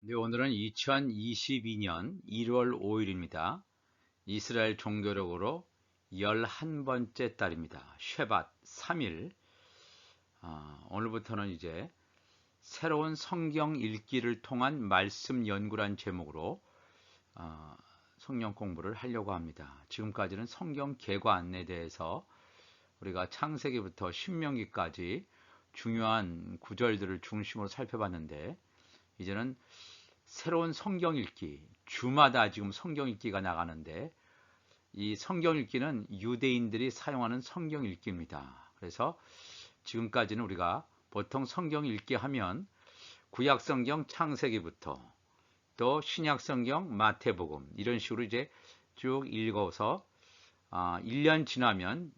네, 오늘은 2022년 1월 5일입니다. 이스라엘 종교력으로 11번째 달입니다. 쉐밧 3일. 오늘부터는 이제 새로운 성경 읽기를 통한 말씀 연구란 제목으로 성경 공부를 하려고 합니다. 지금까지는 성경 개관에 대해서 우리가 창세기부터 신명기까지 중요한 구절들을 중심으로 살펴봤는데, 이제는 새로운 성경 읽기, 주마다 지금 성경 읽기가 나가는데, 이 성경 읽기는 유대인들이 사용하는 성경 읽기입니다. 그래서 지금까지는 우리가 보통 성경 읽기 하면 구약 성경 창세기부터 또 신약 성경 마태복음 이런 식으로 이제 쭉 읽어서 1년 지나면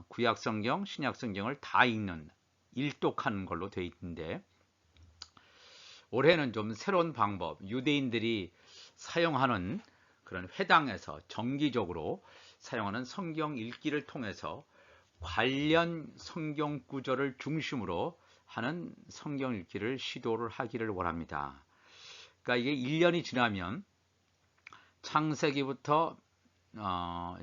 구약 성경, 신약 성경을 다 읽는, 일독하는 걸로 되어 있는데, 올해는 좀 새로운 방법, 유대인들이 사용하는 그런 회당에서 정기적으로 사용하는 성경 읽기를 통해서 관련 성경 구절을 중심으로 하는 성경 읽기를 시도를 하기를 원합니다. 그러니까 이게 1년이 지나면 창세기부터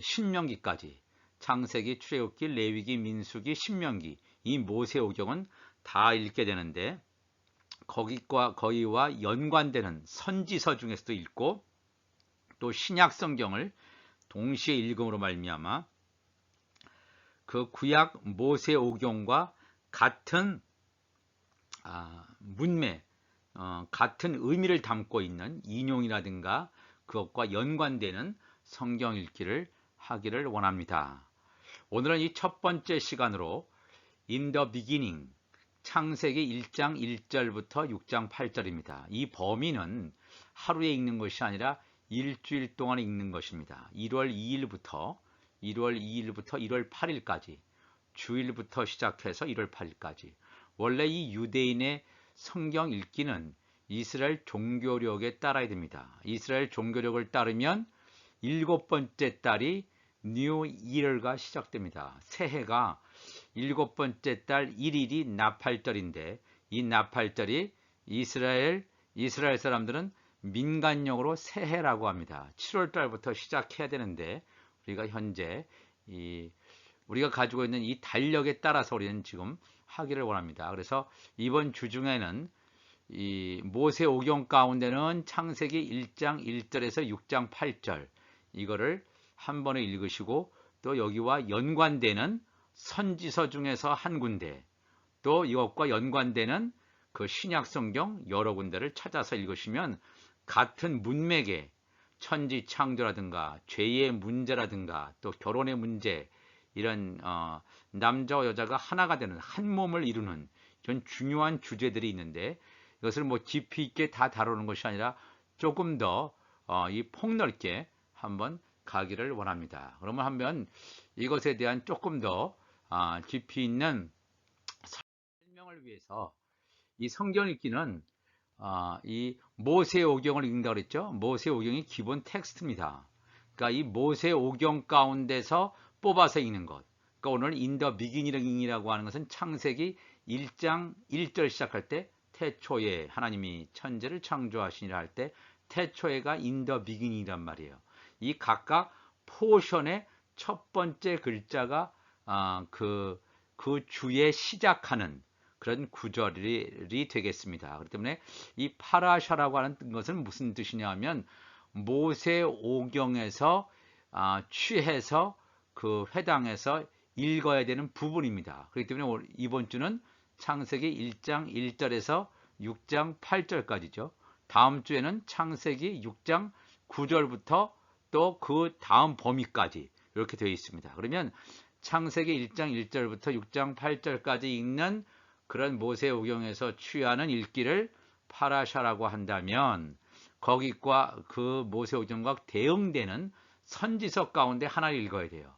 신명기까지, 창세기, 출애굽기, 레위기, 민수기, 신명기, 이 모세오경은 다 읽게 되는데, 거기와 연관되는 선지서 중에서도 읽고, 또 신약 성경을 동시에 읽음으로 말미암아 그 구약 모세오경과 같은 문맥, 같은 의미를 담고 있는 인용이라든가 그것과 연관되는 성경 읽기를 하기를 원합니다. 오늘은 이 첫 번째 시간으로 In the beginning, 창세기 1장 1절부터 6장 8절입니다. 이 범위는 하루에 읽는 것이 아니라 일주일 동안 읽는 것입니다. 1월 2일부터 1월 8일까지, 주일부터 시작해서 1월 8일까지. 원래 이 유대인의 성경 읽기는 이스라엘 종교력에 따라야 됩니다. 이스라엘 종교력을 따르면 일곱 번째 달이 뉴 이어가 시작됩니다. 새해가 일곱 번째 달 1일이 나팔절인데, 이 나팔절이 이스라엘 사람들은 민간용어로 새해라고 합니다. 7월 달부터 시작해야 되는데, 우리가 현재 우리가 가지고 있는 이 달력에 따라서 우리는 지금 하기를 원합니다. 그래서 이번 주 중에는 이 모세오경 가운데는 창세기 1장 1절에서 6장 8절, 이거를 한 번에 읽으시고, 또 여기와 연관되는 선지서 중에서 한 군데, 또 이것과 연관되는 그 신약 성경 여러 군데를 찾아서 읽으시면 같은 문맥의 천지 창조라든가 죄의 문제라든가 또 결혼의 문제, 이런 남자와 여자가 하나가 되는, 한 몸을 이루는 이런 중요한 주제들이 있는데, 이것을 뭐 깊이 있게 다 다루는 것이 아니라 조금 더 이 폭넓게 한번 가기를 원합니다. 그러면 한번 이것에 대한 조금 더 깊이 있는 설명을 위해서 이 성경 읽기는 이 모세오경을 읽는다고 그랬죠. 모세오경이 기본 텍스트입니다. 그러니까 이 모세오경 가운데서 뽑아서 읽는 것. 그러니까 오늘 인더 비기닝이라고 하는 것은 창세기 1장 1절 시작할 때 태초에 하나님이 천지를 창조하시니라 할 때 태초에가 인더 비기닝이란 말이에요. 이 각각 포션의 첫 번째 글자가 그 주에 시작하는 그런 구절이 되겠습니다. 그렇기 때문에 이 파라샤라고 하는 것은 무슨 뜻이냐 하면 모세오경에서 취해서 그 회당에서 읽어야 되는 부분입니다. 그렇기 때문에 이번 주는 창세기 1장 1절에서 6장 8절까지죠. 다음 주에는 창세기 6장 9절부터 또 그 다음 범위까지 이렇게 되어 있습니다. 그러면 창세기 1장 1절부터 6장 8절까지 읽는 그런 모세오경에서 취하는 읽기를 파라샤라고 한다면, 거기과 그 모세오경과 대응되는 선지서 가운데 하나를 읽어야 돼요.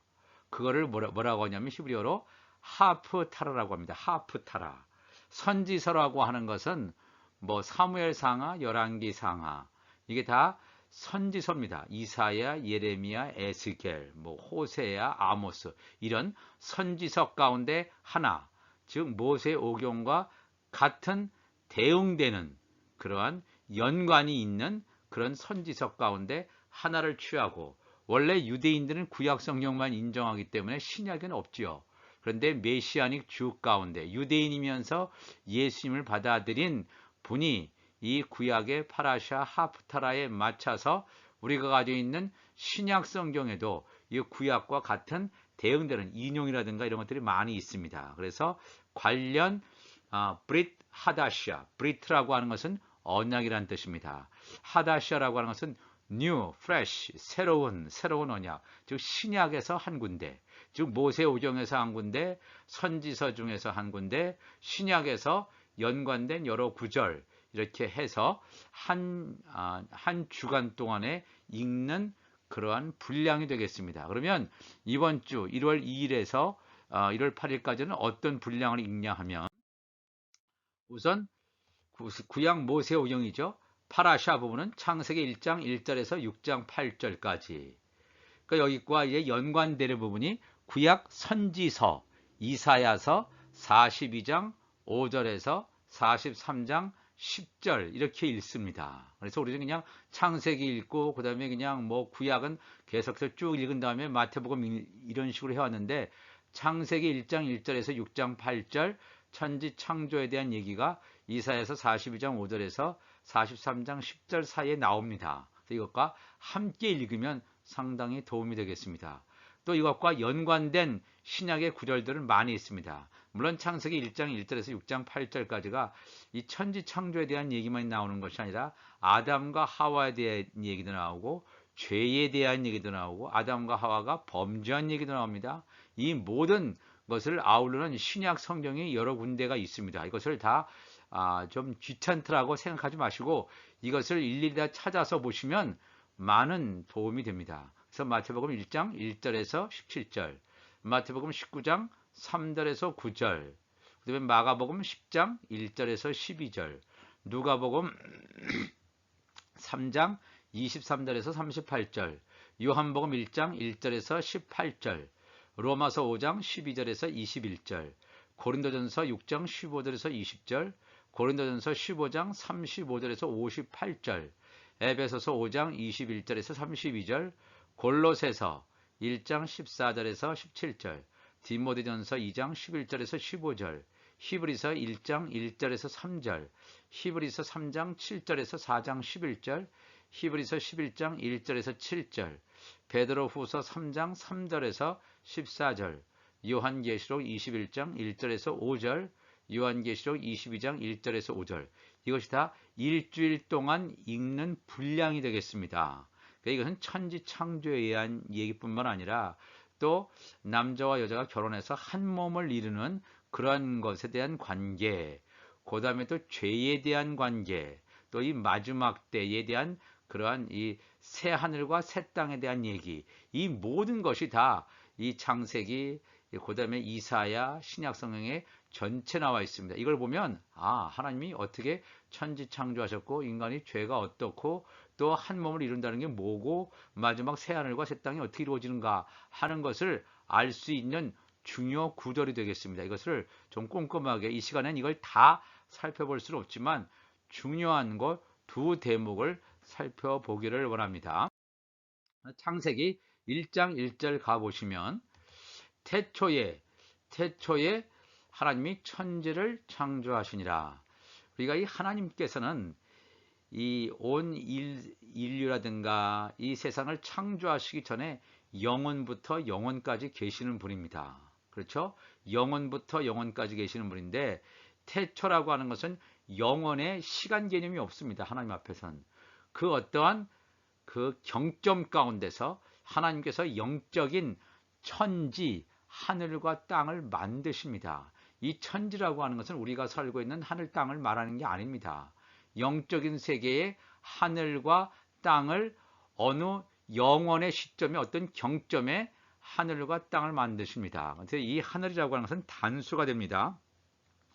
그거를 뭐라고 하냐면 히브리어로 하프타라라고 합니다. 하프타라. 선지서라고 하는 것은 뭐 사무엘상하, 열왕기상하, 이게 다 선지서입니다. 이사야, 예레미야, 에스겔, 뭐 호세야, 아모스, 이런 선지서 가운데 하나, 즉 모세오경과 같은 대응되는 그러한 연관이 있는 그런 선지서 가운데 하나를 취하고, 원래 유대인들은 구약 성경만 인정하기 때문에 신약은 없지요. 그런데 메시아닉 주 가운데 유대인이면서 예수님을 받아들인 분이 이 구약의 파라샤 하프타라에 맞춰서 우리가 가지고 있는 신약 성경에도 이 구약과 같은 대응되는 인용이라든가 이런 것들이 많이 있습니다. 그래서 관련 브릿 하다시아, 브리트라고 하는 것은 언약이라는 뜻입니다. 하다시아라고 하는 것은 new, fresh, 새로운 언약, 즉 신약에서 한 군데, 즉 모세오경에서 한 군데, 선지서 중에서 한 군데, 신약에서 연관된 여러 구절 이렇게 해서 한 주간 동안에 읽는 그러한 분량이 되겠습니다. 그러면 이번 주 1월 2일에서 1월 8일까지는 어떤 분량을 읽냐 하면, 우선 구약 모세오경이죠. 파라샤 부분은 창세기 1장 1절에서 6장 8절까지. 그러니까 여기과 이제 연관되는 부분이 구약 선지서 이사야서 42장 5절에서 43장 10절 이렇게 읽습니다. 그래서 우리는 그냥 창세기 읽고 그다음에 그냥 뭐 구약은 계속해서 쭉 읽은 다음에 마태복음 이런 식으로 해왔는데, 창세기 1장 1절에서 6장 8절 천지 창조에 대한 얘기가 이사야서 42장 5절에서 43장 10절 사이에 나옵니다. 그래서 이것과 함께 읽으면 상당히 도움이 되겠습니다. 또 이것과 연관된 신약의 구절들은 많이 있습니다. 물론 창세기 1장 1절에서 6장 8절까지가 이 천지 창조에 대한 얘기만 나오는 것이 아니라 아담과 하와에 대한 얘기도 나오고, 죄에 대한 얘기도 나오고, 아담과 하와가 범죄한 얘기도 나옵니다. 이 모든 것을 아우르는 신약 성경이 여러 군데가 있습니다. 이것을 다 좀 귀찮더라고 생각하지 마시고 이것을 일일이 다 찾아서 보시면 많은 도움이 됩니다. 그래서 마태복음 1장 1절에서 17절, 마태복음 19장 3절에서 9절, 그다음에 마가복음 10장 1절에서 12절, 누가복음 3장 23절에서 38절, 요한복음 1장 1절에서 18절, 로마서 5장 12절에서 21절, 고린도전서 6장 15절에서 20절, 고린도전서 15장 35절에서 58절, 에베소서 5장 21절에서 32절, 골로새서 1장 14절에서 17절, 디모데전서 2장 11절에서 15절, 히브리서 1장 1절에서 3절, 히브리서 3장 7절에서 4장 11절, 히브리서 11장 1절에서 7절, 베드로후서 3장 3절에서 14절, 요한계시록 21장 1절에서 5절, 요한계시록 22장 1절에서 5절. 이것이 다 일주일 동안 읽는 분량이 되겠습니다. 그러니까 이것은 천지 창조에 의한 얘기뿐만 아니라 또 남자와 여자가 결혼해서 한 몸을 이루는 그러한 것에 대한 관계, 그 다음에 또 죄에 대한 관계, 또 이 마지막 때에 대한 그러한 이 새 하늘과 새 땅에 대한 얘기, 이 모든 것이 다 이 창세기, 그 다음에 이사야, 신약 성경에 전체 나와 있습니다. 이걸 보면 하나님이 어떻게 천지 창조하셨고 인간이 죄가 어떻고 또 한 몸을 이룬다는 게 뭐고 마지막 새 하늘과 새 땅이 어떻게 이루어지는가 하는 것을 알 수 있는 중요 구절이 되겠습니다. 이것을 좀 꼼꼼하게, 이 시간엔 이걸 다 살펴볼 수는 없지만 중요한 것 두 대목을 살펴보기를 원합니다. 창세기 1장 1절 가보시면 태초에 하나님이 천지를 창조하시니라. 우리가 이 하나님께서는 이 온 인류라든가 이 세상을 창조하시기 전에 영원부터 영원까지 계시는 분입니다. 그렇죠? 영원부터 영원까지 계시는 분인데, 태초라고 하는 것은 영원의 시간 개념이 없습니다. 하나님 앞에서는. 그 어떠한 그 경점 가운데서 하나님께서 영적인 천지, 하늘과 땅을 만드십니다. 이 천지라고 하는 것은 우리가 살고 있는 하늘 땅을 말하는 게 아닙니다. 영적인 세계의 하늘과 땅을 어느 영원의 시점에 어떤 경점에 하늘과 땅을 만드십니다. 그래서 이 하늘이라고 하는 것은 단수가 됩니다.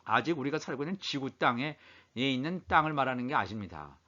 아직 우리가 살고 있는 지구 땅에 있는 땅을 말하는 게 아닙니다.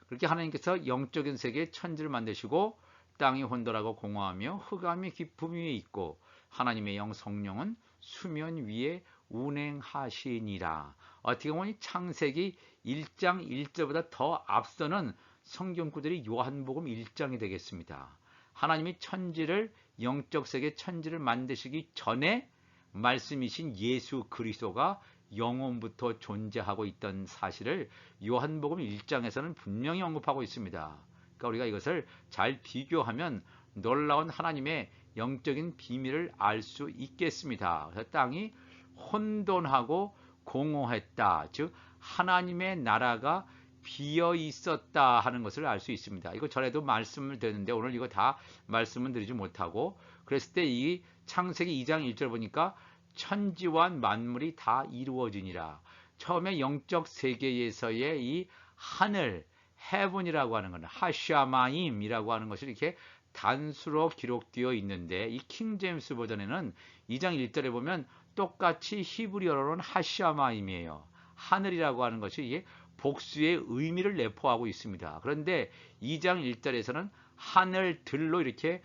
그렇게 하나님께서 영적인 세계에 천지를 만드시고 땅이 혼돈하고 공허하며 흑암이 깊음 위에 있고 하나님의 영 성령은 수면 위에 운행하시니라. 어떻게 보면 창세기 1장 1절보다 더 앞서는 성경 구절이 요한복음 1장이 되겠습니다. 하나님이 천지를 영적 세계 천지를 만드시기 전에 말씀이신 예수 그리스도가 영원부터 존재하고 있던 사실을 요한복음 1장에서는 분명히 언급하고 있습니다. 그러니까 우리가 이것을 잘 비교하면 놀라운 하나님의 영적인 비밀을 알 수 있겠습니다. 그래서 땅이 혼돈하고 공허했다. 즉 하나님의 나라가 비어 있었다 하는 것을 알 수 있습니다. 이거 전에도 말씀을 드렸는데 오늘 이거 다 말씀을 드리지 못하고 그랬을 때 이 창세기 2장 1절 보니까 천지와 만물이 다 이루어지니라. 처음에 영적 세계에서의 이 하늘, 헤븐이라고 하는 건 하샤마임이라고 하는 것이 이렇게 단수로 기록되어 있는데 이 킹제임스 버전에는 2장 1절에 보면 똑같이 히브리어로는 하샤마임이에요. 하늘이라고 하는 것이 이게 복수의 의미를 내포하고 있습니다. 그런데 2장 1절에서는 하늘들로 이렇게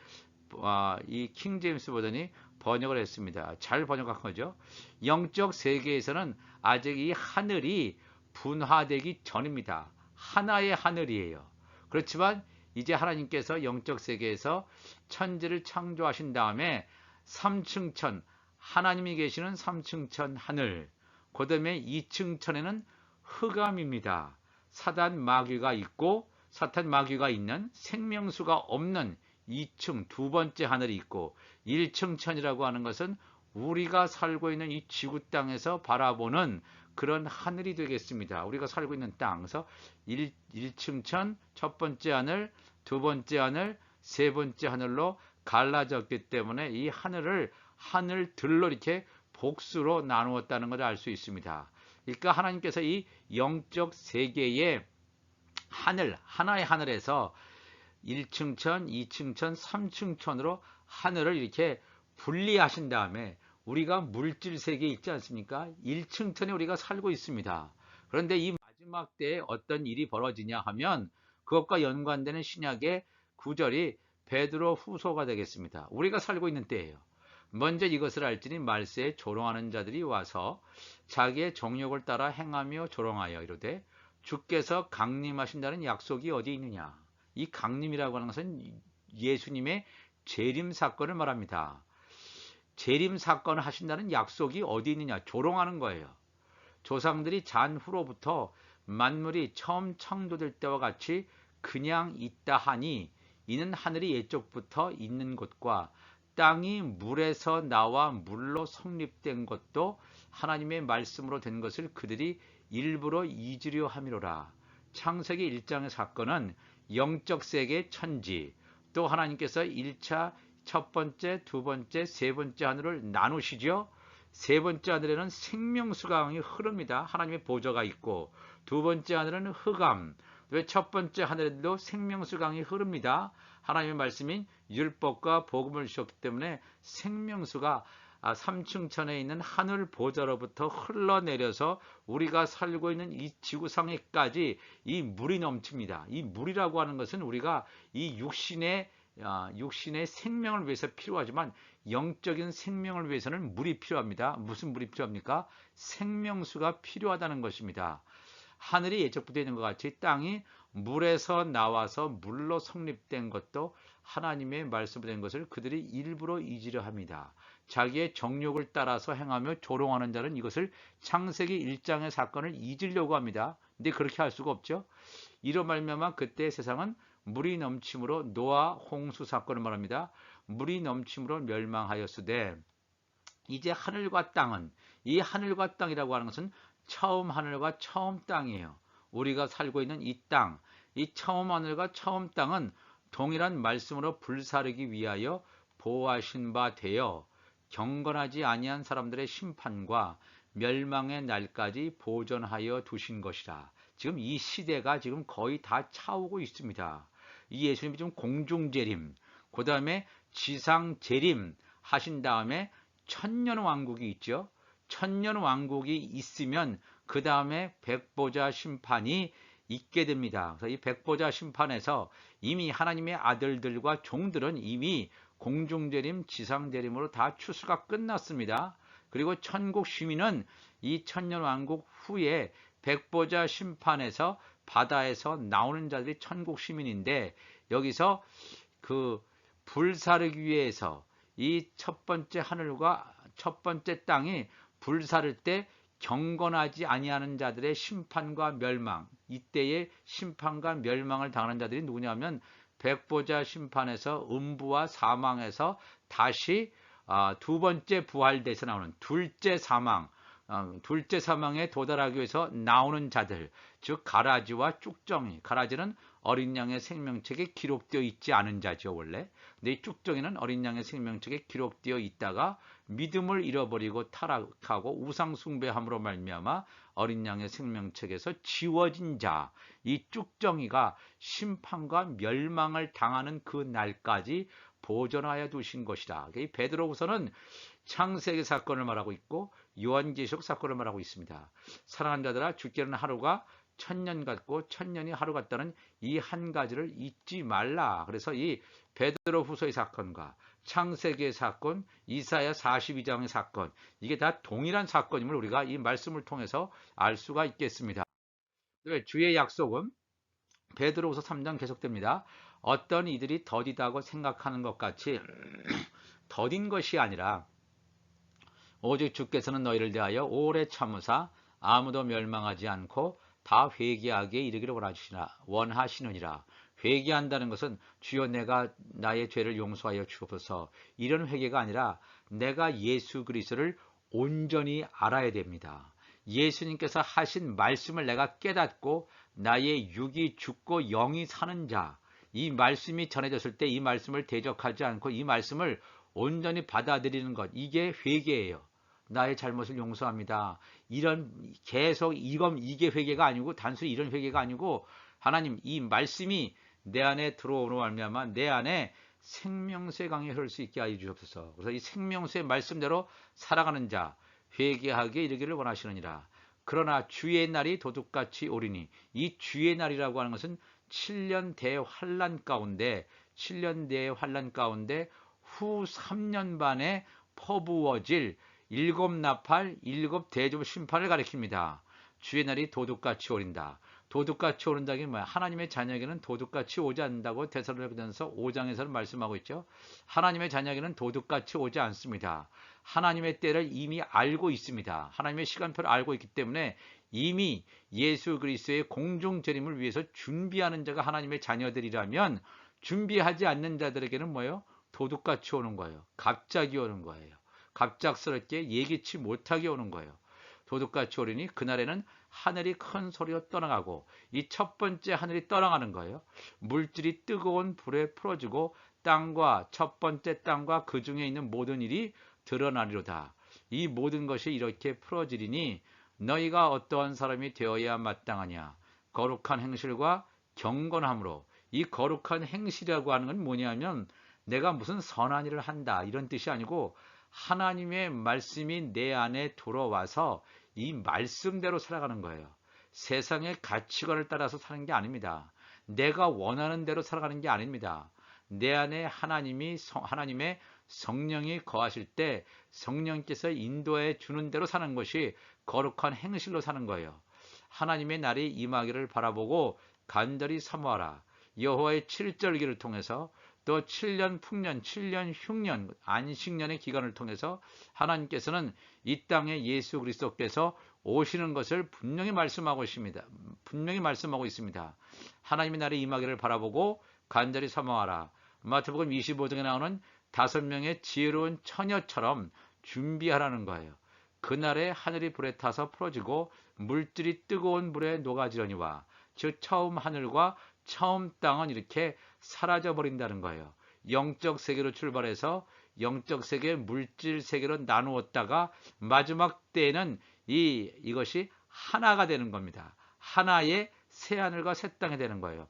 이 킹제임스 버전이 번역을 했습니다. 잘 번역한 거죠. 영적 세계에서는 아직 이 하늘이 분화되기 전입니다. 하나의 하늘이에요. 그렇지만 이제 하나님께서 영적 세계에서 천지를 창조하신 다음에 3층 천, 하나님이 계시는 3층 천 하늘, 그 다음에 2층 천에는 흑암입니다. 사단 마귀가 있고 사탄 마귀가 있는 생명수가 없는 2층 두 번째 하늘이 있고 1층 천이라고 하는 것은 우리가 살고 있는 이 지구 땅에서 바라보는 그런 하늘이 되겠습니다. 우리가 살고 있는 땅. 그래서 1층 천, 첫 번째 하늘, 두 번째 하늘, 세 번째 하늘로 갈라졌기 때문에 이 하늘을 하늘들로 이렇게 복수로 나누었다는 것을 알 수 있습니다. 그러니까 하나님께서 이 영적 세계의 하늘, 하나의 하늘에서 1층 천, 2층 천, 3층 천으로 하늘을 이렇게 분리하신 다음에 우리가 물질 세계에 있지 않습니까? 1층 천에 우리가 살고 있습니다. 그런데 이 마지막 때에 어떤 일이 벌어지냐 하면 그것과 연관되는 신약의 구절이 베드로 후서가 되겠습니다. 우리가 살고 있는 때예요. 먼저 이것을 알지니 말세에 조롱하는 자들이 와서 자기의 정욕을 따라 행하며 조롱하여 이르되 주께서 강림하신다는 약속이 어디 있느냐. 이 강림이라고 하는 것은 예수님의 재림 사건을 말합니다. 재림 사건을 하신다는 약속이 어디 있느냐. 조롱하는 거예요. 조상들이 잔 후로부터 만물이 처음 창조될 때와 같이 그냥 있다 하니 이는 하늘이 예적부터 있는 것과 땅이 물에서 나와 물로 성립된 것도 하나님의 말씀으로 된 것을 그들이 일부러 잊으려 함이로라. 창세기 1장의 사건은 영적 세계 천지, 또 하나님께서 1차 첫 번째, 두 번째, 세 번째 하늘을 나누시죠. 세 번째 하늘에는 생명수강이 흐릅니다. 하나님의 보좌가 있고 두 번째 하늘은 흑암, 왜 첫 번째 하늘에도 생명수강이 흐릅니다. 하나님의 말씀인 율법과 복음을 주셨기 때문에 생명수가 3층 천에 있는 하늘 보좌로부터 흘러내려서 우리가 살고 있는 이 지구상에까지 이 물이 넘칩니다. 이 물이라고 하는 것은 우리가 이 육신의 생명을 위해서 필요하지만 영적인 생명을 위해서는 물이 필요합니다. 무슨 물이 필요합니까? 생명수가 필요하다는 것입니다. 하늘이 예적부터 있는 것 같이 땅이 물에서 나와서 물로 성립된 것도 하나님의 말씀으로 된 것을 그들이 일부러 잊으려 합니다. 자기의 정욕을 따라서 행하며 조롱하는 자는 이것을 창세기 1장의 사건을 잊으려고 합니다. 근데 그렇게 할 수가 없죠. 이로 말미암아 그때 세상은 물이 넘침으로 노아 홍수 사건을 말합니다. 물이 넘침으로 멸망하였으되 이제 하늘과 땅은, 이 하늘과 땅이라고 하는 것은 처음 하늘과 처음 땅이에요. 우리가 살고 있는 이 땅, 이 처음 하늘과 처음 땅은 동일한 말씀으로 불사르기 위하여 보호하신 바 되어 경건하지 아니한 사람들의 심판과 멸망의 날까지 보존하여 두신 것이라. 지금 이 시대가 지금 거의 다 차오고 있습니다. 이 예수님이 지금 공중재림, 그 다음에 지상재림 하신 다음에 천년왕국이 있죠. 천년왕국이 있으면 그 다음에 백보자 심판이 있게 됩니다. 그래서 이 백보자 심판에서 이미 하나님의 아들들과 종들은 이미 공중재림, 지상재림으로 다 추수가 끝났습니다. 그리고 천국 시민은 이 천년왕국 후에 백보자 심판에서 바다에서 나오는 자들이 천국 시민인데 여기서 그 불사르기 위해서 이 첫 번째 하늘과 첫 번째 땅이 불사를 때 경건하지 아니하는 자들의 심판과 멸망, 이때의 심판과 멸망을 당하는 자들이 누구냐면 백보자 심판에서 음부와 사망에서 다시 두 번째 부활돼서 나오는 둘째 사망, 둘째 사망에 도달하기 위해서 나오는 자들, 즉 가라지와 쭉정이. 가라지는 어린 양의 생명책에 기록되어 있지 않은 자죠 원래. 근데 이 쭉정이는 어린 양의 생명책에 기록되어 있다가 믿음을 잃어버리고 타락하고 우상 숭배함으로 말미암아 어린 양의 생명책에서 지워진 자, 이 쭉정이가 심판과 멸망을 당하는 그 날까지 보존하여 두신 것이다. 이 베드로후서는 창세기 사건을 말하고 있고 요한계시록 사건을 말하고 있습니다. 사랑하는 자들아, 주께는 하루가 천년 같고 천년이 하루 같다는 이 한 가지를 잊지 말라. 그래서 이 베드로후서의 사건과 창세기의 사건, 이사야 42장의 사건, 이게 다 동일한 사건임을 우리가 이 말씀을 통해서 알 수가 있겠습니다. 주의 약속은 베드로후서 3장 계속됩니다. 어떤 이들이 더디다고 생각하는 것 같이 더딘 것이 아니라 오직 주께서는 너희를 대하여 오래 참으사 아무도 멸망하지 않고 다 회개하게 이르기를 원하시느니라. 회개한다는 것은 주여 내가 나의 죄를 용서하여 주옵소서, 이런 회개가 아니라 내가 예수 그리스도를 온전히 알아야 됩니다. 예수님께서 하신 말씀을 내가 깨닫고 나의 육이 죽고 영이 사는 자, 이 말씀이 전해졌을 때 이 말씀을 대적하지 않고 이 말씀을 온전히 받아들이는 것, 이게 회개예요. 나의 잘못을 용서합니다. 이런 계속 이게 회개가 아니고 단순히 이런 회개가 아니고 하나님 이 말씀이 내 안에 들어오는 말미암아 내 안에 생명새 강이 흐를 수 있게 하여 주옵소서. 그래서 이 생명새 말씀대로 살아가는 자 회개하게 이르기를 원하시느니라. 그러나 주의 날이 도둑같이 오리니, 이 주의 날이라고 하는 것은 7년 대환란 가운데 7년 대환란 가운데 후 3년 반에 퍼부어질 일곱 나팔, 일곱 대접 심판을 가리킵니다. 주의 날이 도둑같이 오린다. 도둑같이 오른다는 게 뭐야? 하나님의 자녀에게는 도둑같이 오지 않는다고 데살로니가전서 5장에서는 말씀하고 있죠. 하나님의 자녀에게는 도둑같이 오지 않습니다. 하나님의 때를 이미 알고 있습니다. 하나님의 시간표를 알고 있기 때문에 이미 예수 그리스도의 공중 재림을 위해서 준비하는 자가 하나님의 자녀들이라면 준비하지 않는 자들에게는 뭐예요? 도둑같이 오는 거예요. 갑자기 오는 거예요. 갑작스럽게 예기치 못하게 오는 거예요. 도둑같이 오리니 그날에는 하늘이 큰 소리로 떠나가고, 이 첫 번째 하늘이 떠나가는 거예요. 물질이 뜨거운 불에 풀어지고 땅과 첫 번째 땅과 그 중에 있는 모든 일이 드러나리로다. 이 모든 것이 이렇게 풀어지리니 너희가 어떠한 사람이 되어야 마땅하냐? 거룩한 행실과 경건함으로. 이 거룩한 행실이라고 하는 건 뭐냐면 내가 무슨 선한 일을 한다 이런 뜻이 아니고 하나님의 말씀이 내 안에 들어와서 이 말씀대로 살아가는 거예요. 세상의 가치관을 따라서 사는 게 아닙니다. 내가 원하는 대로 살아가는 게 아닙니다. 내 안에 하나님의 성령이 거하실 때 성령께서 인도해 주는 대로 사는 것이 거룩한 행실로 사는 거예요. 하나님의 날이 임하기를 바라보고 간절히 사모하라. 여호와의 7절기를 통해서 또 7년 풍년, 7년 흉년, 안식년의 기간을 통해서 하나님께서는 이 땅에 예수 그리스도께서 오시는 것을 분명히 말씀하고 있습니다. 하나님의 날이 임하기를 바라보고 간절히 사모하라. 마태복음 25장에 나오는 5명의 지혜로운 처녀처럼 준비하라는 거예요. 그날에 하늘이 불에 타서 풀어지고 물질이 뜨거운 불에 녹아지려니와, 즉 처음 하늘과 처음 땅은 이렇게 사라져버린다는 거예요. 영적 세계로 출발해서 영적 세계, 물질 세계로 나누었다가 마지막 때에는 이것이 하나가 되는 겁니다. 하나의 새하늘과 새 땅이 되는 거예요.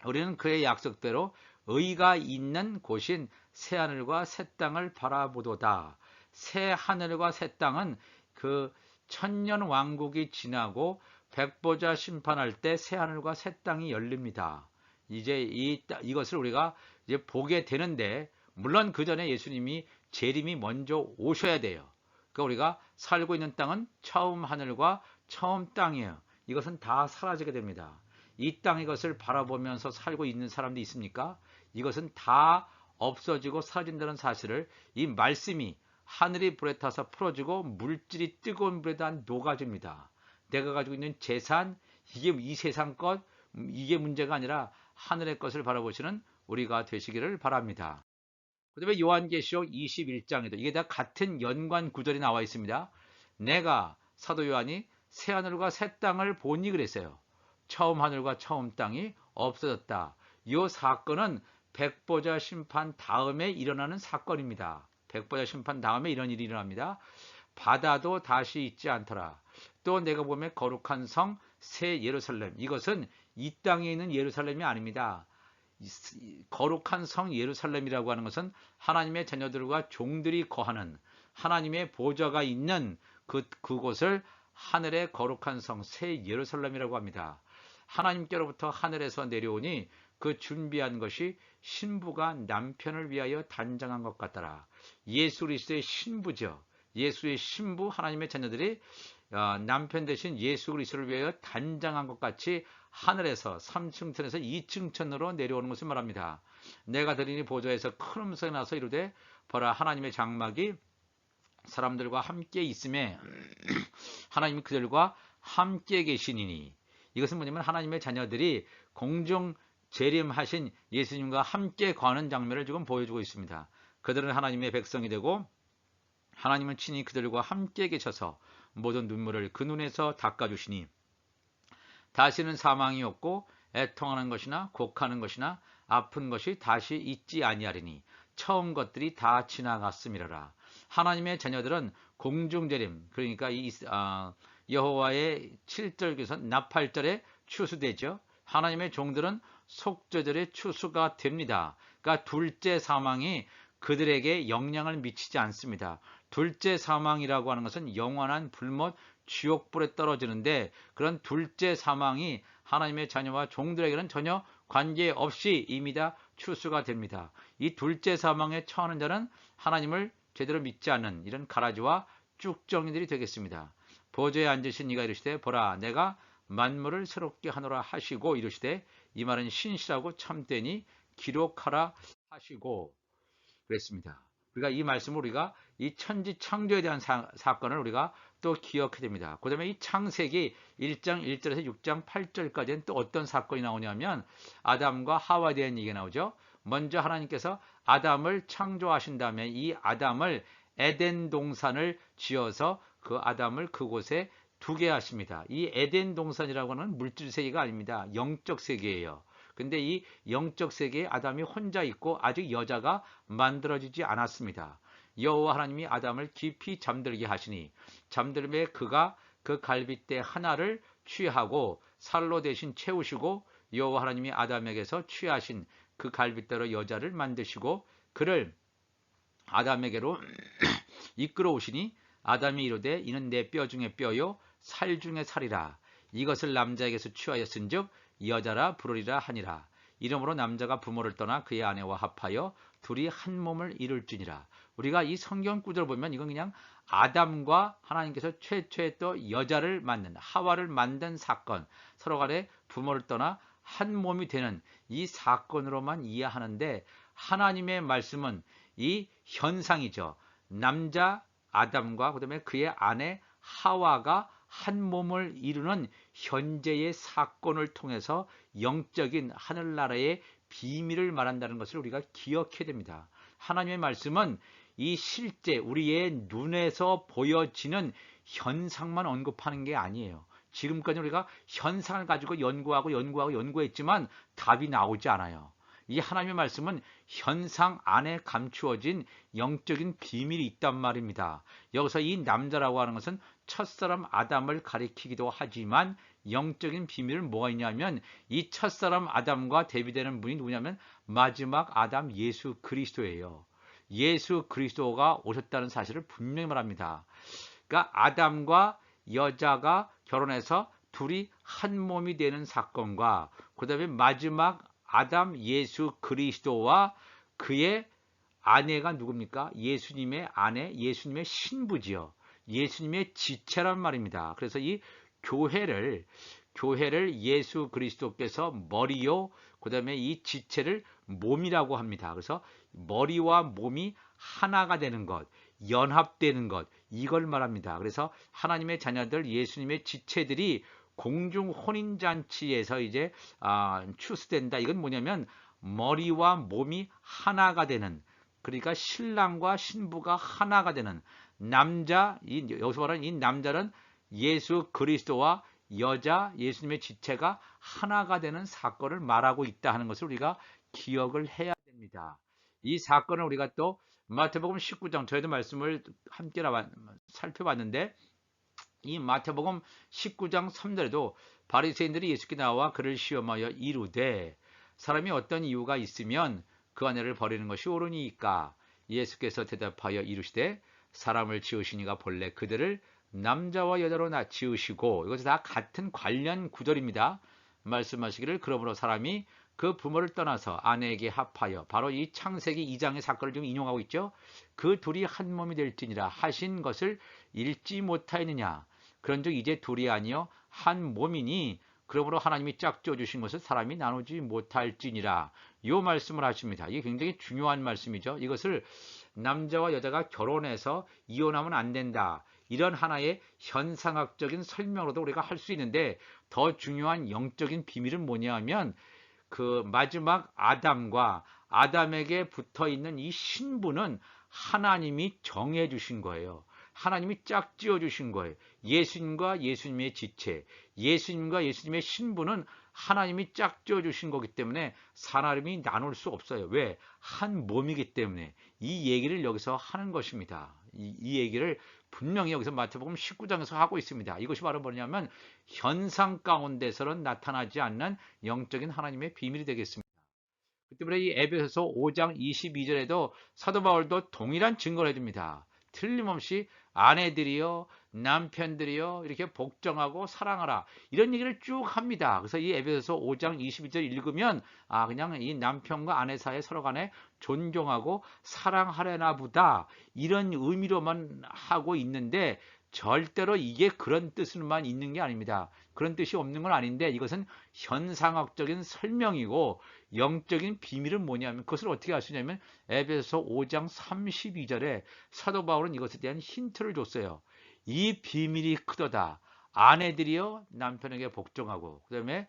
우리는 그의 약속대로 의가 있는 곳인 새하늘과 새 땅을 바라보도다. 새하늘과 새 땅은 그 천년 왕국이 지나고 백보자 심판할 때 새하늘과 새 땅이 열립니다. 이제 이것을 우리가 이제 보게 되는데, 물론 그 전에 예수님이 재림이 먼저 오셔야 돼요. 그러니까 우리가 살고 있는 땅은 처음 하늘과 처음 땅이에요. 이것은 다 사라지게 됩니다. 이 땅의 것을 바라보면서 살고 있는 사람도 있습니까? 이것은 다 없어지고 사라진다는 사실을 이 말씀이 하늘이 불에 타서 풀어지고 물질이 뜨거운 불에 다 녹아집니다. 내가 가지고 있는 재산, 이게 이 세상 것, 이게 문제가 아니라 하늘의 것을 바라보시는 우리가 되시기를 바랍니다. 그 다음에 요한계시록 21장에도 이게 다 같은 연관 구절이 나와 있습니다. 내가 사도 요한이 새 하늘과 새 땅을 보니 그랬어요. 처음 하늘과 처음 땅이 없어졌다. 이 사건은 백보자 심판 다음에 일어나는 사건입니다. 백보자 심판 다음에 이런 일이 일어납니다. 바다도 다시 있지 않더라. 또 내가 보면 거룩한 성 새 예루살렘, 이것은 이 땅에 있는 예루살렘이 아닙니다. 거룩한 성 예루살렘이라고 하는 것은 하나님의 자녀들과 종들이 거하는 하나님의 보좌가 있는 그곳을 하늘의 거룩한 성 새 예루살렘이라고 합니다. 하나님께로부터 하늘에서 내려오니 그 준비한 것이 신부가 남편을 위하여 단장한 것 같더라. 예수 그리스도의 신부죠. 예수의 신부, 하나님의 자녀들이 남편 대신 예수 그리스도를 위하여 단장한 것 같이 하늘에서 3층 천에서 2층 천으로 내려오는 것을 말합니다. 내가 들으니 보좌에서 큰 음성이 나서 이르되 보라, 하나님의 장막이 사람들과 함께 있음에 하나님이 그들과 함께 계시니니, 이것은 뭐냐면 하나님의 자녀들이 공중 재림하신 예수님과 함께 거하는 장면을 지금 보여주고 있습니다. 그들은 하나님의 백성이 되고 하나님은 친히 그들과 함께 계셔서 모든 눈물을 그 눈에서 닦아주시니 다시는 사망이 없고 애통하는 것이나 곡하는 것이나 아픈 것이 다시 있지 아니하리니 처음 것들이 다 지나갔음이라라. 하나님의 자녀들은 공중재림, 그러니까 여호와의 7절 교선 나팔절에 추수되죠. 하나님의 종들은 속죄절에 추수가 됩니다. 그러니까 둘째 사망이 그들에게 영향을 미치지 않습니다. 둘째 사망이라고 하는 것은 영원한 불못 지옥불에 떨어지는데, 그런 둘째 사망이 하나님의 자녀와 종들에게는 전혀 관계없이 이미 다 추수가 됩니다. 이 둘째 사망에 처하는 자는 하나님을 제대로 믿지 않는 이런 가라지와 쭉정이들이 되겠습니다. 보좌에 앉으신 이가 이르시되 보라, 내가 만물을 새롭게 하노라 하시고, 이르시되 이 말은 신실하고 참되니 기록하라 하시고 그랬습니다. 우리가 이 말씀을 우리가 이 천지 창조에 대한 사건을 우리가 또 기억해야 됩니다. 그 다음에 이 창세기 1장 1절에서 6장 8절까지는 또 어떤 사건이 나오냐면 아담과 하와에 대한 얘기가 나오죠. 먼저 하나님께서 아담을 창조하신 다음에 이 아담을 에덴 동산을 지어서 그 아담을 그곳에 두게 하십니다. 이 에덴 동산이라고 하는 물질 세계가 아닙니다. 영적 세계예요. 근데 이 영적 세계에 아담이 혼자 있고 아직 여자가 만들어지지 않았습니다. 여호와 하나님이 아담을 깊이 잠들게 하시니 잠들매 그가 그 갈빗대 하나를 취하고 살로 대신 채우시고 여호와 하나님이 아담에게서 취하신 그 갈빗대로 여자를 만드시고 그를 아담에게로 이끌어 오시니 아담이 이르되 이는 내 뼈 중에 뼈요 살 중에 살이라. 이것을 남자에게서 취하였은즉 여자라 부르리라 하니라. 이러므로 남자가 부모를 떠나 그의 아내와 합하여 둘이 한 몸을 이룰지니라. 우리가 이 성경 구절을 보면 이건 그냥 아담과 하나님께서 최초에 또 여자를 만든 하와를 만든 사건, 서로 간에 부모를 떠나 한 몸이 되는 이 사건으로만 이해하는데, 하나님의 말씀은 이 현상이죠. 남자 아담과 그다음에 그의 아내 하와가 한 몸을 이루는 현재의 사건을 통해서 영적인 하늘나라의 비밀을 말한다는 것을 우리가 기억해야 됩니다. 하나님의 말씀은 이 실제 우리의 눈에서 보여지는 현상만 언급하는 게 아니에요. 지금까지 우리가 현상을 가지고 연구했지만 답이 나오지 않아요. 이 하나님의 말씀은 현상 안에 감추어진 영적인 비밀이 있단 말입니다. 여기서 이 남자라고 하는 것은 첫사람 아담을 가리키기도 하지만 영적인 비밀은 뭐가 있냐면 이 첫사람 아담과 대비되는 분이 누구냐면 마지막 아담 예수 그리스도예요. 예수 그리스도가 오셨다는 사실을 분명히 말합니다. 그러니까 아담과 여자가 결혼해서 둘이 한 몸이 되는 사건과 그 다음에 마지막 아담 예수 그리스도와 그의 아내가 누굽니까? 예수님의 아내, 예수님의 신부지요. 예수님의 지체란 말입니다. 그래서 이 교회를 예수 그리스도께서 머리요, 그 다음에 이 지체를 몸이라고 합니다. 그래서 머리와 몸이 하나가 되는 것, 연합되는 것, 이걸 말합니다. 그래서 하나님의 자녀들, 예수님의 지체들이 공중 혼인잔치에서 이제 추수된다. 이건 뭐냐면 머리와 몸이 하나가 되는, 그러니까 신랑과 신부가 하나가 되는 여기서 말하는 이 남자는 예수 그리스도와 여자 예수님의 지체가 하나가 되는 사건을 말하고 있다 하는 것을 우리가 기억을 해야 됩니다. 이 사건을 우리가 또 마태복음 19장, 저희도 말씀을 함께 살펴봤는데, 이 마태복음 19장 3절에도 바리새인들이 예수께 나와 그를 시험하여 이르되 사람이 어떤 이유가 있으면 그 아내를 버리는 것이 옳으니까. 예수께서 대답하여 이르시되 사람을 지으시니가 본래 그들을 남자와 여자로 지으시고, 이것은 다 같은 관련 구절입니다. 말씀하시기를 그러므로 사람이 그 부모를 떠나서 아내에게 합하여, 바로 이 창세기 2장의 사건을 지금 인용하고 있죠. 그 둘이 한 몸이 될지니라 하신 것을 읽지 못하였느냐. 그런즉 이제 둘이 아니요 한 몸이니 그러므로 하나님이 짝지어 주신 것을 사람이 나누지 못할지니라. 이 말씀을 하십니다. 이게 굉장히 중요한 말씀이죠. 이것을 남자와 여자가 결혼해서 이혼하면 안 된다, 이런 하나의 현상학적인 설명으로도 우리가 할 수 있는데, 더 중요한 영적인 비밀은 뭐냐 하면 그 마지막 아담과 아담에게 붙어 있는 이 신부는 하나님이 정해 주신 거예요. 하나님이 짝지어 주신 거예요. 예수님과 예수님의 지체, 예수님과 예수님의 신부는 하나님이 짝지어 주신 거기 때문에 사람이 나눌 수 없어요. 왜? 한 몸이기 때문에. 이 얘기를 여기서 하는 것입니다. 이 얘기를 분명히 여기서 마태복음 19장에서 하고 있습니다. 이것이 바로 뭐냐면 현상 가운데서는 나타나지 않는 영적인 하나님의 비밀이 되겠습니다. 그 때문에 이 에베소서 5장 22절에도 사도 바울도 동일한 증거를 해줍니다. 틀림없이 아내들이요, 남편들이요, 이렇게 복종하고 사랑하라, 이런 얘기를 쭉 합니다. 그래서 이 에베소서 5장 22절 읽으면 그냥 이 남편과 아내 사이에 서로 간에 존경하고 사랑하려나 보다, 이런 의미로만 하고 있는데 절대로 이게 그런 뜻으로만 있는 게 아닙니다. 그런 뜻이 없는 건 아닌데, 이것은 현상학적인 설명이고 영적인 비밀은 뭐냐면, 그것을 어떻게 알 수 있냐면 에베소서 5장 32절에 사도 바울은 이것에 대한 힌트를 줬어요. 이 비밀이 크도다. 아내들이요 남편에게 복종하고, 그다음에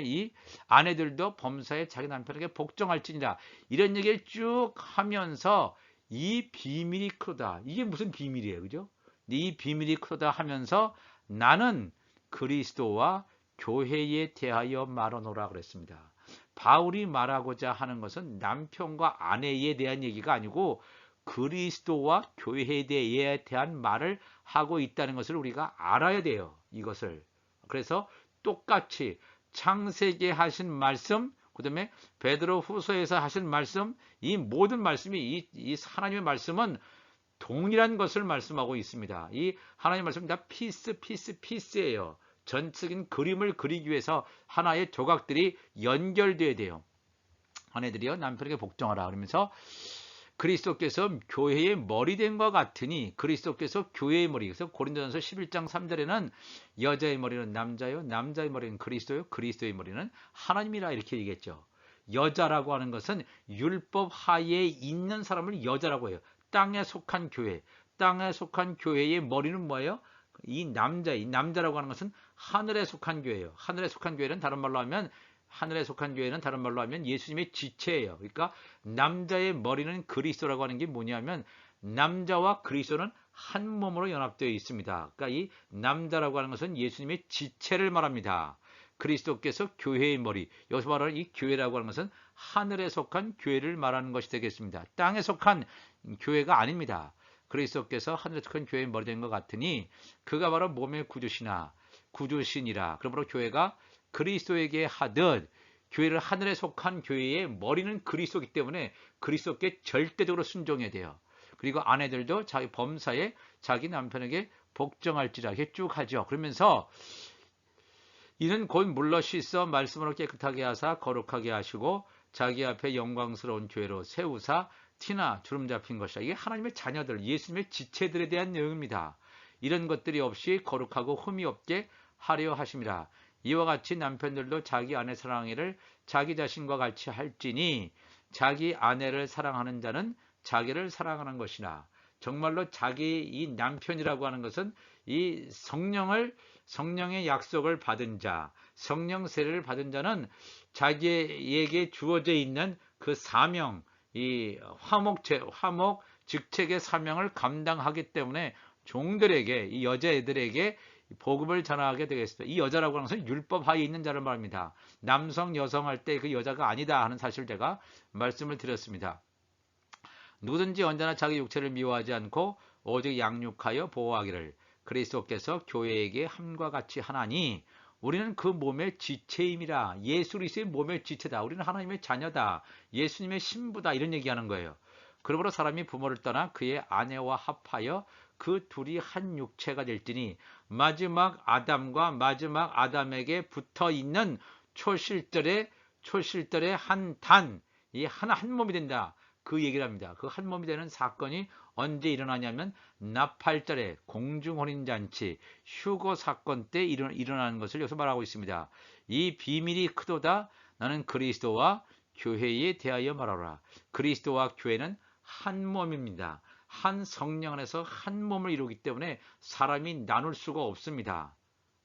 이 아내들도 범사에 자기 남편에게 복종할지니라, 이런 얘기를 쭉 하면서 이 비밀이 크다. 이게 무슨 비밀이에요, 그죠? 이 비밀이 크다 하면서 나는 그리스도와 교회에 대하여 말하노라 그랬습니다. 바울이 말하고자 하는 것은 남편과 아내에 대한 얘기가 아니고 그리스도와 교회에 대한 말을 하고 있다는 것을 우리가 알아야 돼요. 이것을. 그래서 똑같이 창세기에 하신 말씀, 그 다음에 베드로 후서에서 하신 말씀, 이 모든 말씀이 이 하나님의 말씀은 동일한 것을 말씀하고 있습니다. 이 하나님의 말씀은 다 피스예요. 전적인 그림을 그리기 위해서 하나의 조각들이 연결돼야 돼요. 아내들이여 남편에게 복종하라 그러면서 그리스도께서 교회의 머리 된 것 같으니, 그리스도께서 교회의 머리. 그래서 고린도전서 11장 3절에는 여자의 머리는 남자요, 남자의 머리는 그리스도요, 그리스도의 머리는 하나님이라, 이렇게 얘기했죠. 여자라고 하는 것은 율법 하에 있는 사람을 여자라고 해요. 땅에 속한 교회, 땅에 속한 교회의 머리는 뭐예요? 이 남자라고 하는 것은 하늘에 속한 교회예요. 하늘에 속한 교회는 다른 말로 하면 예수님의 지체예요. 그러니까 남자의 머리는 그리스도라고 하는 게 뭐냐면 남자와 그리스도는 한 몸으로 연합되어 있습니다. 그러니까 이 남자라고 하는 것은 예수님의 지체를 말합니다. 그리스도께서 교회의 머리, 여기서 말하는 이 교회라고 하는 것은 하늘에 속한 교회를 말하는 것이 되겠습니다. 땅에 속한 교회가 아닙니다. 그리스도께서 하늘에 속한 교회의 머리 된 것 같으니 그가 바로 몸의 구주신이라. 그러므로 교회가 그리스도에게 하듯, 교회를 하늘에 속한 교회의 머리는 그리스도이기 때문에 그리스도께 절대적으로 순종해야 돼요. 그리고 아내들도 자기 범사에 자기 남편에게 복종할지라, 이렇게 쭉 하죠. 그러면서 이는 곧 물러 씻어 말씀으로 깨끗하게 하사 거룩하게 하시고 자기 앞에 영광스러운 교회로 세우사 티나 주름 잡힌 것이라. 이게 하나님의 자녀들, 예수님의 지체들에 대한 내용입니다. 이런 것들이 없이 거룩하고 흠이 없게 하려 하심이라. 이와 같이 남편들도 자기 아내 사랑하기를 자기 자신과 같이 할지니 자기 아내를 사랑하는 자는 자기를 사랑하는 것이나. 정말로 자기 이 남편이라고 하는 것은 이 성령의 약속을 받은 자, 성령 세례를 받은 자는 자기에게 주어져 있는 그 사명, 이 화목 직책의 사명을 감당하기 때문에 종들에게, 이 여자애들에게 복음을 전하게 되겠습니다. 이 여자라고 하는 것은 율법 하에 있는 자를 말합니다. 남성, 여성 할 때 그 여자가 아니다 하는 사실을 제가 말씀을 드렸습니다. 누구든지 언제나 자기 육체를 미워하지 않고 오직 양육하여 보호하기를 그리스도께서 교회에게 함과 같이 하나니 우리는 그 몸의 지체임이라. 예수 그리스도의 몸의 지체다. 우리는 하나님의 자녀다. 예수님의 신부다. 이런 얘기하는 거예요. 그러므로 사람이 부모를 떠나 그의 아내와 합하여 그 둘이 한 육체가 될지니 마지막 아담과 마지막 아담에게 붙어 있는 초실절의 한 단, 이 한 몸이 된다. 그 얘기를 합니다. 그 한 몸이 되는 사건이 언제 일어나냐면 나팔절에 공중혼인잔치 휴거 사건 때 일어나는 것을 여기서 말하고 있습니다. 이 비밀이 크도다. 나는 그리스도와 교회에 대하여 말하라. 그리스도와 교회는 한 몸입니다. 한 성령 안에서 한 몸을 이루기 때문에 사람이 나눌 수가 없습니다.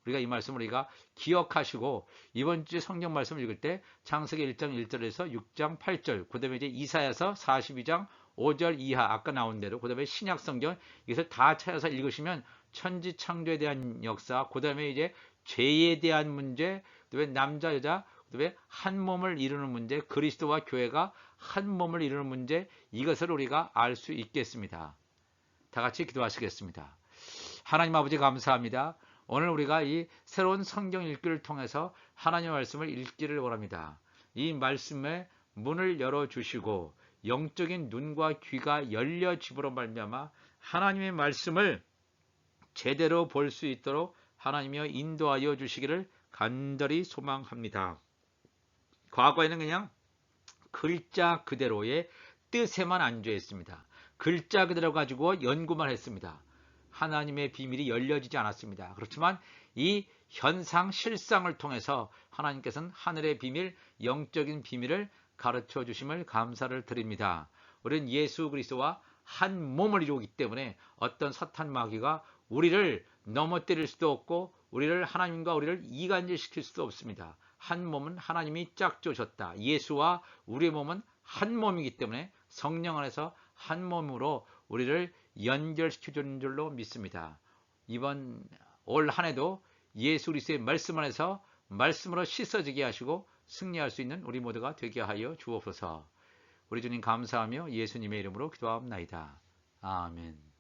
우리가 이 말씀을 우리가 기억하시고 이번 주에 성경 말씀을 읽을 때 창세기 1장 1절에서 6장 8절, 그 다음에 이제 이사야서 42장 5절 이하 아까 나온 대로, 그 다음에 신약 성경 이것을 다 찾아서 읽으시면 천지 창조에 대한 역사, 그 다음에 이제 죄에 대한 문제, 그 다음에 남자 여자, 그 다음에 한 몸을 이루는 문제, 그리스도와 교회가 한 몸을 이루는 문제, 이것을 우리가 알 수 있겠습니다. 다 같이 기도하시겠습니다. 하나님 아버지 감사합니다. 오늘 우리가 이 새로운 성경 읽기를 통해서 하나님의 말씀을 읽기를 원합니다. 이 말씀의 문을 열어주시고 영적인 눈과 귀가 열려짐으로 말미암아 하나님의 말씀을 제대로 볼 수 있도록 하나님이여 인도하여 주시기를 간절히 소망합니다. 과거에는 그냥 글자 그대로의 뜻에만 안주했습니다. 글자 그대로 가지고 연구만 했습니다. 하나님의 비밀이 열려지지 않았습니다. 그렇지만 이 현상 실상을 통해서 하나님께서는 하늘의 비밀, 영적인 비밀을 가르쳐 주심을 감사를 드립니다. 우리는 예수 그리스도와 한 몸을 이루기 때문에 어떤 사탄 마귀가 우리를 넘어뜨릴 수도 없고 우리를 하나님과 우리를 이간질시킬 수도 없습니다. 한 몸은 하나님이 짝조셨다. 예수와 우리의 몸은 한 몸이기 때문에 성령 안에서 한 몸으로 우리를 연결시켜주는 줄로 믿습니다. 이번 올 한 해도 예수 그리스도의 말씀 안에서 말씀으로 씻어지게 하시고 승리할 수 있는 우리 모두가 되게 하여 주옵소서. 우리 주님 감사하며 예수님의 이름으로 기도하옵나이다. 아멘.